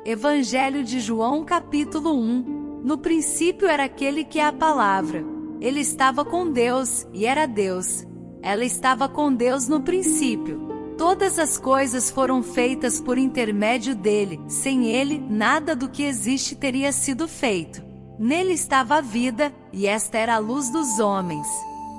Evangelho de João capítulo 1. No princípio era aquele que é a palavra. Ele estava com Deus, e era Deus. Ela estava com Deus no princípio. Todas as coisas foram feitas por intermédio dele. Sem ele, nada do que existe teria sido feito. Nele estava a vida, e esta era a luz dos homens.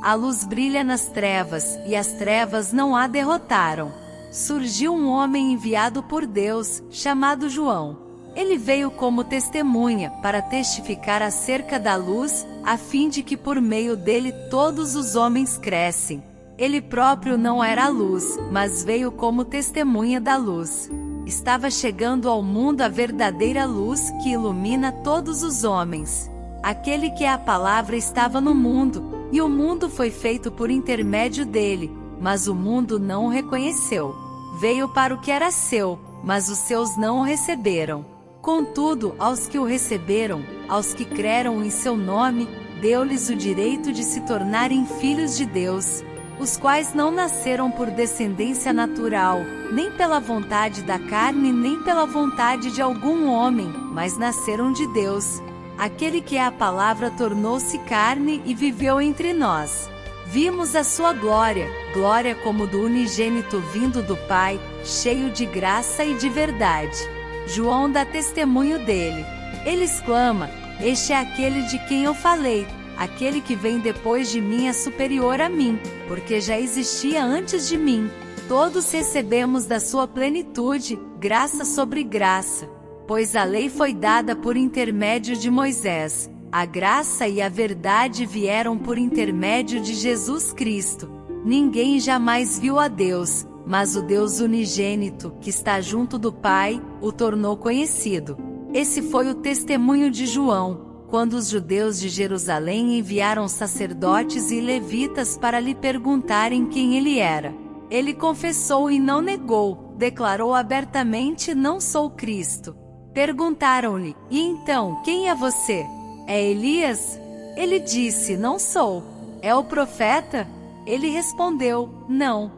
A luz brilha nas trevas, e as trevas não a derrotaram. Surgiu um homem enviado por Deus, chamado João. Ele veio como testemunha, para testificar acerca da luz, a fim de que por meio dele todos os homens crescem. Ele próprio não era a luz, mas veio como testemunha da luz. Estava chegando ao mundo a verdadeira luz que ilumina todos os homens. Aquele que é a palavra estava no mundo, e o mundo foi feito por intermédio dele, mas o mundo não o reconheceu. Veio para o que era seu, mas os seus não o receberam. Contudo, aos que o receberam, aos que creram em seu nome, deu-lhes o direito de se tornarem filhos de Deus, os quais não nasceram por descendência natural, nem pela vontade da carne, nem pela vontade de algum homem, mas nasceram de Deus. Aquele que é a palavra tornou-se carne e viveu entre nós. Vimos a sua glória, glória como do unigênito vindo do Pai, cheio de graça e de verdade. João dá testemunho dele. Ele exclama: este é aquele de quem eu falei, aquele que vem depois de mim é superior a mim, porque já existia antes de mim. Todos recebemos da sua plenitude, graça sobre graça. Pois a lei foi dada por intermédio de Moisés. A graça e a verdade vieram por intermédio de Jesus Cristo. Ninguém jamais viu a Deus, mas o Deus unigênito, que está junto do Pai, o tornou conhecido. Esse foi o testemunho de João, quando os judeus de Jerusalém enviaram sacerdotes e levitas para lhe perguntarem quem ele era. Ele confessou e não negou, declarou abertamente: não sou Cristo. Perguntaram-lhe: e então, quem é você? É Elias? Ele disse: não sou. É o profeta? Ele respondeu: não.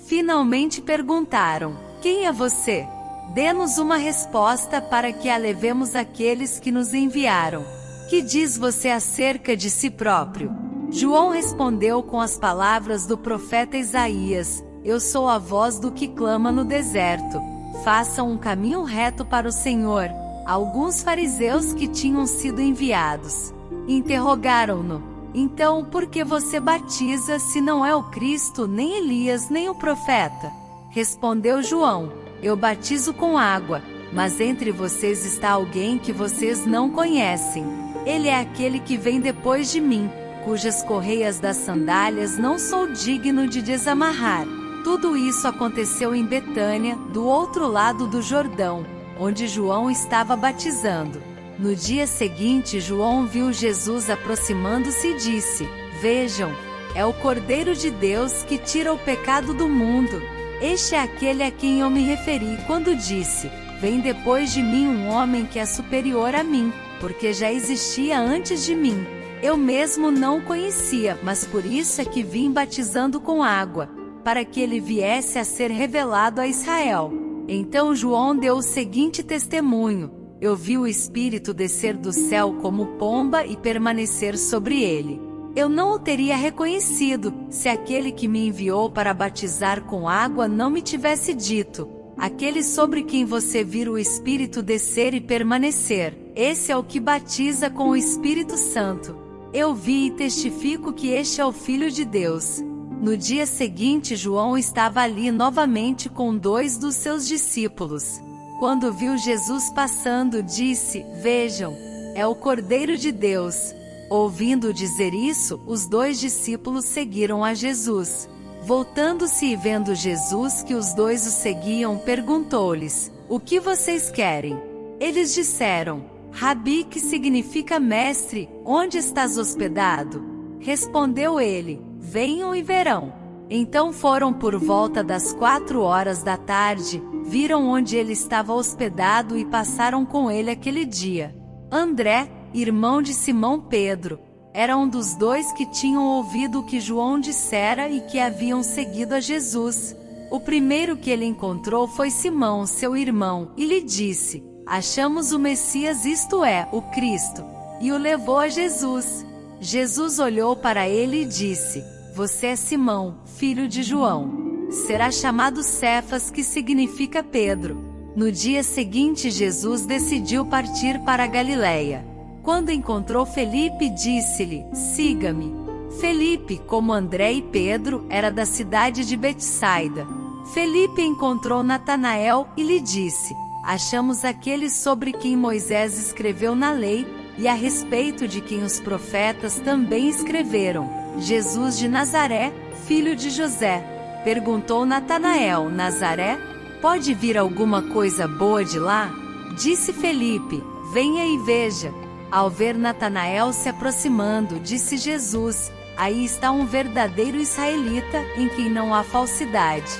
Finalmente perguntaram: quem é você? Dê-nos uma resposta para que a levemos àqueles que nos enviaram. Que diz você acerca de si próprio? João respondeu com as palavras do profeta Isaías: eu sou a voz do que clama no deserto. Façam um caminho reto para o Senhor. Alguns fariseus que tinham sido enviados interrogaram-no: então, por que você batiza se não é o Cristo, nem Elias, nem o profeta? Respondeu João: eu batizo com água, mas entre vocês está alguém que vocês não conhecem. Ele é aquele que vem depois de mim, cujas correias das sandálias não sou digno de desamarrar. Tudo isso aconteceu em Betânia, do outro lado do Jordão, onde João estava batizando. No dia seguinte, João viu Jesus aproximando-se e disse: vejam, é o Cordeiro de Deus que tira o pecado do mundo. Este é aquele a quem eu me referi quando disse: vem depois de mim um homem que é superior a mim, porque já existia antes de mim. Eu mesmo não o conhecia, mas por isso é que vim batizando com água, para que ele viesse a ser revelado a Israel. Então João deu o seguinte testemunho: eu vi o Espírito descer do céu como pomba e permanecer sobre ele. Eu não o teria reconhecido, se aquele que me enviou para batizar com água não me tivesse dito: aquele sobre quem você vir o Espírito descer e permanecer, esse é o que batiza com o Espírito Santo. Eu vi e testifico que este é o Filho de Deus. No dia seguinte, João estava ali novamente com 2 dos seus discípulos. Quando viu Jesus passando, disse: vejam, é o Cordeiro de Deus. Ouvindo dizer isso, os 2 discípulos seguiram a Jesus. Voltando-se e vendo Jesus que os 2 o seguiam, perguntou-lhes: o que vocês querem? Eles disseram: Rabi, que significa mestre, onde estás hospedado? Respondeu ele: venham e verão. Então foram por volta das 4 horas da tarde, viram onde ele estava hospedado e passaram com ele aquele dia. André, irmão de Simão Pedro, era um dos 2 que tinham ouvido o que João dissera e que haviam seguido a Jesus. O primeiro que ele encontrou foi Simão, seu irmão, e lhe disse: achamos o Messias, isto é, o Cristo. E o levou a Jesus. Jesus olhou para ele e disse: Você é Simão, filho de João. Será chamado Cefas, que significa Pedro. No dia seguinte, Jesus decidiu partir para a Galiléia. Quando encontrou Felipe, disse-lhe: Siga-me. Felipe, como André e Pedro, era da cidade de Betsaida. Felipe encontrou Natanael e lhe disse: Achamos aquele sobre quem Moisés escreveu na lei, e a respeito de quem os profetas também escreveram, Jesus de Nazaré, filho de José. Perguntou Natanael: Nazaré? Pode vir alguma coisa boa de lá? Disse Felipe: Venha e veja. Ao ver Natanael se aproximando, disse Jesus: Aí está um verdadeiro israelita, em quem não há falsidade.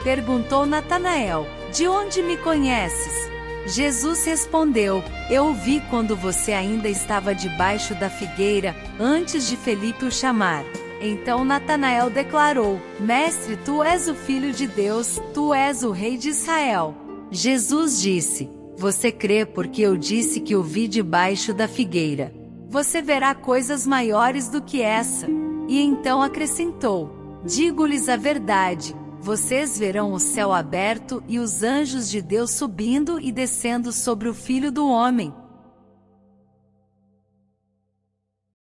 Perguntou Natanael: De onde me conheces? Jesus respondeu: Eu o vi quando você ainda estava debaixo da figueira, antes de Felipe o chamar. Então Natanael declarou: Mestre, tu és o Filho de Deus, tu és o Rei de Israel. Jesus disse: Você crê porque eu disse que o vi debaixo da figueira. Você verá coisas maiores do que essa. E então acrescentou: Digo-lhes a verdade, vocês verão o céu aberto e os anjos de Deus subindo e descendo sobre o Filho do Homem.